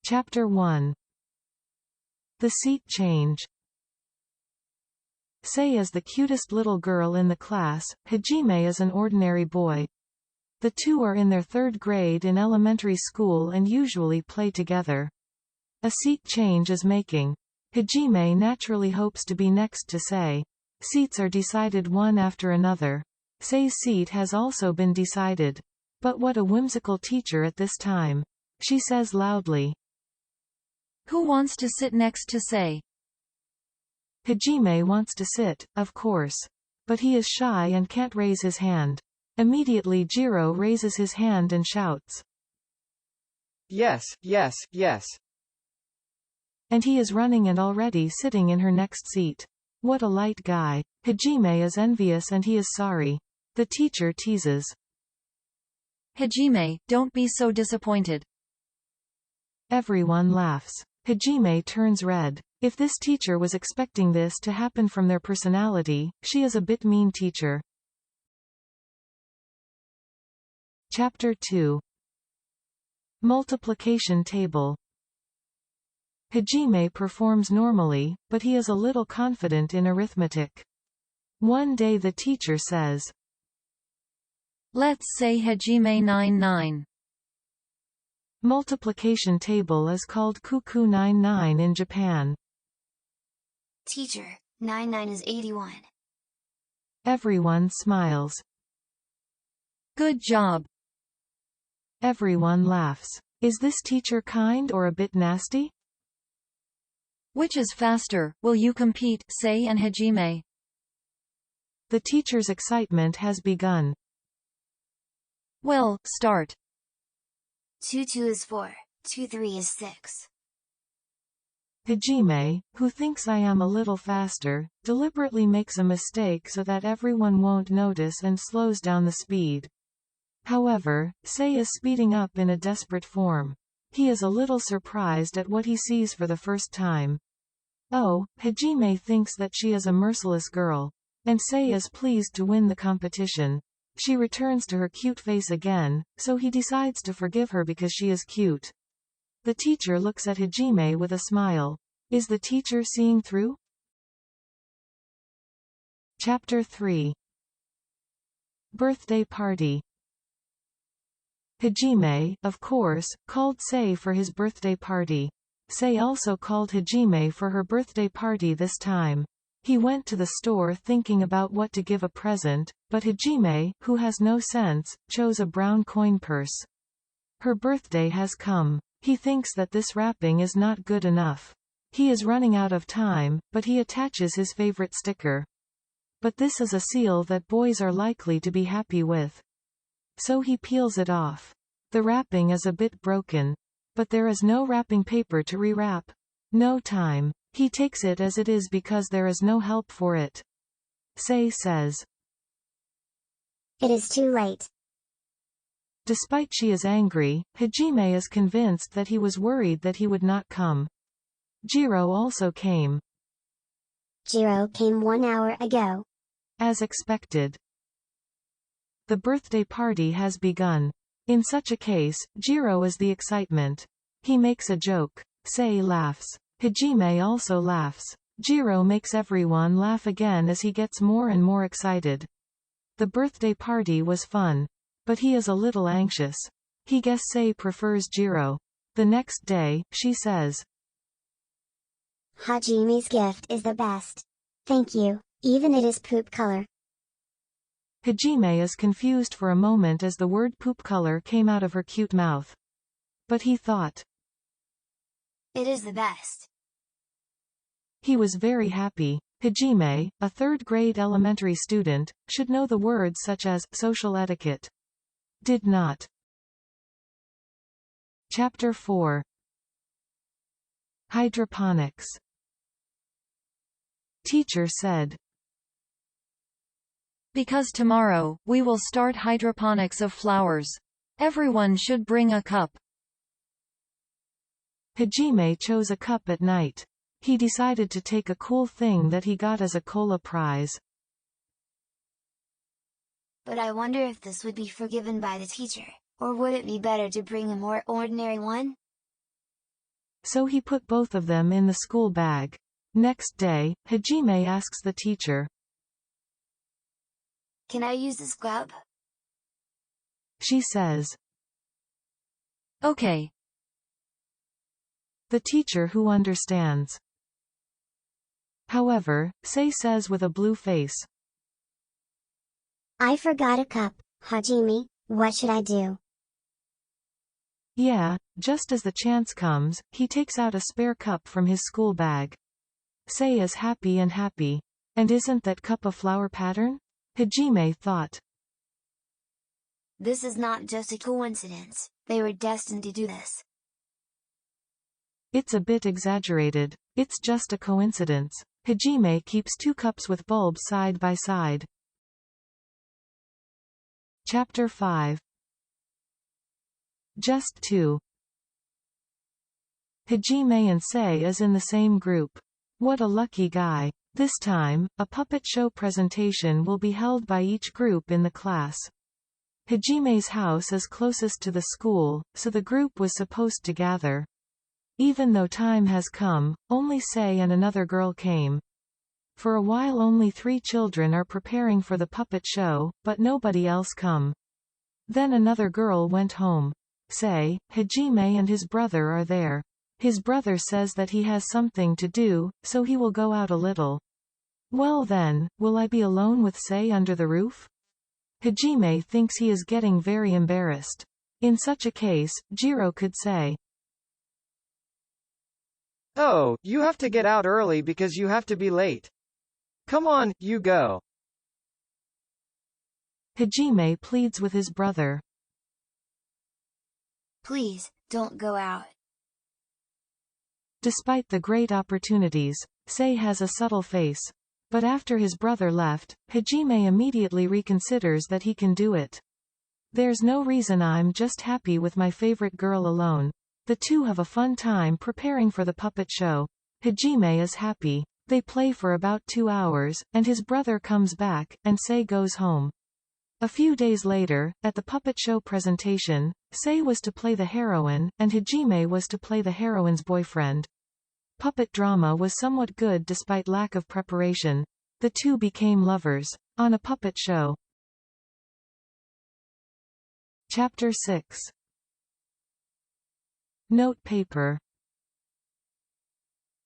Chapter 1. The seat change. Sei is the cutest little girl in the class, Hajime is an ordinary boy. The two are in their third grade in elementary school and usually play together. A seat change is making. Hajime naturally hopes to be next to Sei. Seats are decided one after another. Sei's seat has also been decided. But what a whimsical teacher at this time. She says loudly. Who wants to sit next to Sei? Hajime wants to sit, of course. But he is shy and can't raise his hand. Immediately Jiro raises his hand and shouts. Yes, yes, yes. And he is running and already sitting in her next seat. What a light guy. Hajime is envious and he is sorry. The teacher teases. Hajime, don't be so disappointed. Everyone laughs. Hajime turns red. If this teacher was expecting this to happen from their personality, she is a bit mean teacher. Chapter 2. Multiplication table. Hajime performs normally, but he is a little confident in arithmetic. One day the teacher says, Let's say Hajime 99. Multiplication table is called Kuku 99 in Japan. Teacher, 99 is 81. Everyone smiles. Good job. Everyone laughs. Is this teacher kind or a bit nasty? Which is faster, will you compete, Sei and Hajime? The teacher's excitement has begun. Well, start. 2 is 4, 2 is 6. Hajime, who thinks I am a little faster, deliberately makes a mistake so that everyone won't notice and slows down the speed. However, Sei is speeding up in a desperate form. He is a little surprised at what he sees for the first time. Oh, Hajime thinks that she is a merciless girl. And Sei is pleased to win the competition. She returns to her cute face again, so he decides to forgive her because she is cute. The teacher looks at Hajime with a smile. Is the teacher seeing through? Chapter 3. Birthday party. Hajime, of course, called Sei for his birthday party. Sei also called Hajime for her birthday party this time. He went to the store thinking about what to give a present, but Hajime, who has no sense, chose a brown coin purse. Her birthday has come. He thinks that this wrapping is not good enough. He is running out of time, but he attaches his favorite sticker. But this is a seal that boys are likely to be happy with. So he peels it off. The wrapping is a bit broken. But there is no wrapping paper to rewrap. No time. He takes it as it is because there is no help for it. Sei says. It is too late. Despite she is angry, Hajime is convinced that he was worried that he would not come. Jiro also came. Jiro came 1 hour ago. As expected. The birthday party has begun. In such a case, Jiro is the excitement. He makes a joke. Sei laughs. Hajime also laughs. Jiro makes everyone laugh again as he gets more and more excited. The birthday party was fun. But he is a little anxious. He guesses Sei prefers Jiro. The next day, she says. Hajime's gift is the best. Thank you, even it is poop color. Hajime is confused for a moment as the word poop color came out of her cute mouth. But he thought. It is the best. He was very happy. Hajime, a third-grade elementary student, should know the words such as social etiquette. Did not. Chapter 4. Hydroponics. Teacher said. Because tomorrow, we will start hydroponics of flowers. Everyone should bring a cup. Hajime chose a cup at night. He decided to take a cool thing that he got as a cola prize. But I wonder if this would be forgiven by the teacher, or would it be better to bring a more ordinary one? so he put both of them in the school bag. Next day, Hajime asks the teacher. Can I use the scrub? She says. Okay. The teacher who understands. However, Sei says with a blue face. I forgot a cup, Hajime, what should I do? Yeah, just as the chance comes, he takes out a spare cup from his school bag. Sei is happy and happy. And isn't that cup a flower pattern? Hajime thought. This is not just a coincidence, they were destined to do this. It's a bit exaggerated. It's just a coincidence. Hajime keeps 2 cups with bulbs side by side. Chapter 5. Just 2. Hajime and Sei is in the same group. What a lucky guy. This time, a puppet show presentation will be held by each group in the class. Hajime's house is closest to the school, so the group was supposed to gather. Even though time has come, only Sei and another girl came. For a while only 3 children are preparing for the puppet show, but nobody else come. Then another girl went home. Sei, Hajime and his brother are there. His brother says that he has something to do, so he will go out a little. Well then, will I be alone with Sei under the roof? Hajime thinks he is getting very embarrassed. In such a case, Jiro could say. Oh, you have to get out early because you have to be late. Come on, you go. Hajime pleads with his brother. Please, don't go out. Despite the great opportunities, Sei has a subtle face. But after his brother left, Hajime immediately reconsiders that he can do it. There's no reason, I'm just happy with my favorite girl alone. The two have a fun time preparing for the puppet show. Hajime is happy. They play for about 2 hours, and his brother comes back, and Sei goes home. A few days later, at the puppet show presentation, Sei was to play the heroine, and Hajime was to play the heroine's boyfriend. Puppet drama was somewhat good despite lack of preparation. The two became lovers. On a puppet show. Chapter 6. Note paper.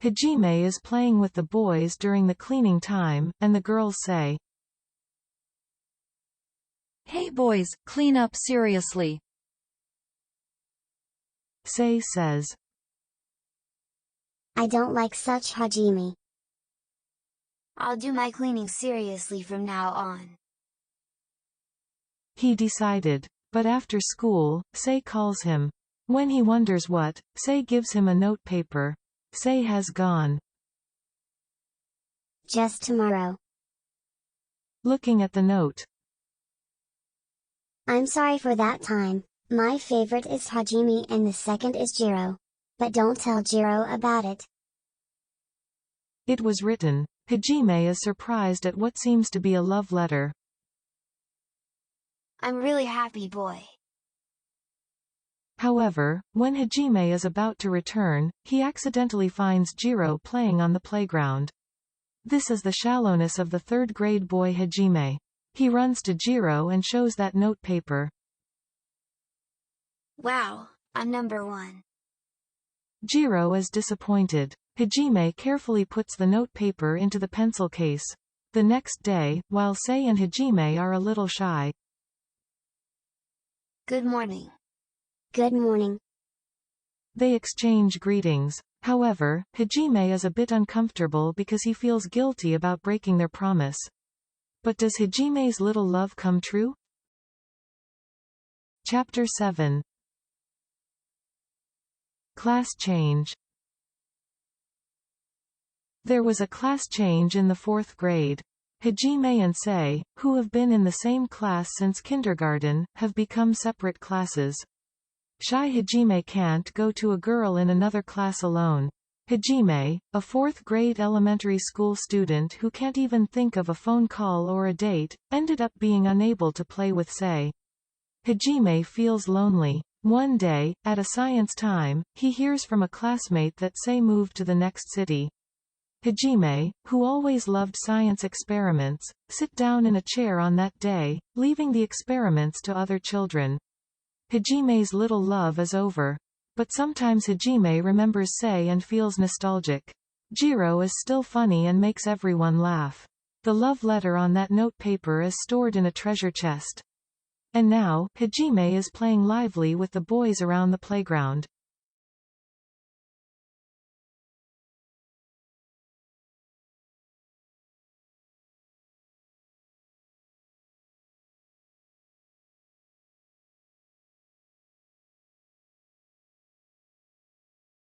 Hajime is playing with the boys during the cleaning time, and the girls say, Hey boys, clean up seriously. Sei says, I don't like such Hajime. I'll do my cleaning seriously from now on. He decided. But after school, Sei calls him. When he wonders what, Sei gives him a note paper. Sei has gone. Just tomorrow. Looking at the note. I'm sorry for that time. My favorite is Hajime and the second is Jiro. But don't tell Jiro about it. It was written. Hajime is surprised at what seems to be a love letter. I'm really happy, boy. However, when Hajime is about to return, he accidentally finds Jiro playing on the playground. This is the shallowness of the 3rd grade boy Hajime. He runs to Jiro and shows that note paper. Wow, I'm number 1. Jiro is disappointed. Hajime carefully puts the note paper into the pencil case. The next day, while Sei and Hajime are a little shy. Good morning. Good morning. They exchange greetings. However, Hajime is a bit uncomfortable because he feels guilty about breaking their promise. But does Hajime's little love come true? Chapter 7. Class change. There was a class change in the 4th grade. Hajime and Sei, who have been in the same class since kindergarten, have become separate classes. Shy Hajime can't go to a girl in another class alone. Hajime, a 4th grade elementary school student who can't even think of a phone call or a date, ended up being unable to play with Sei. Hajime feels lonely. One day, at a science time, he hears from a classmate that Sei moved to the next city. Hajime, who always loved science experiments, sit down in a chair on that day, leaving the experiments to other children. Hajime's little love is over. But sometimes Hajime remembers Sei and feels nostalgic. Jiro is still funny and makes everyone laugh. The love letter on that note paper is stored in a treasure chest. And now, Hajime is playing lively with the boys around the playground.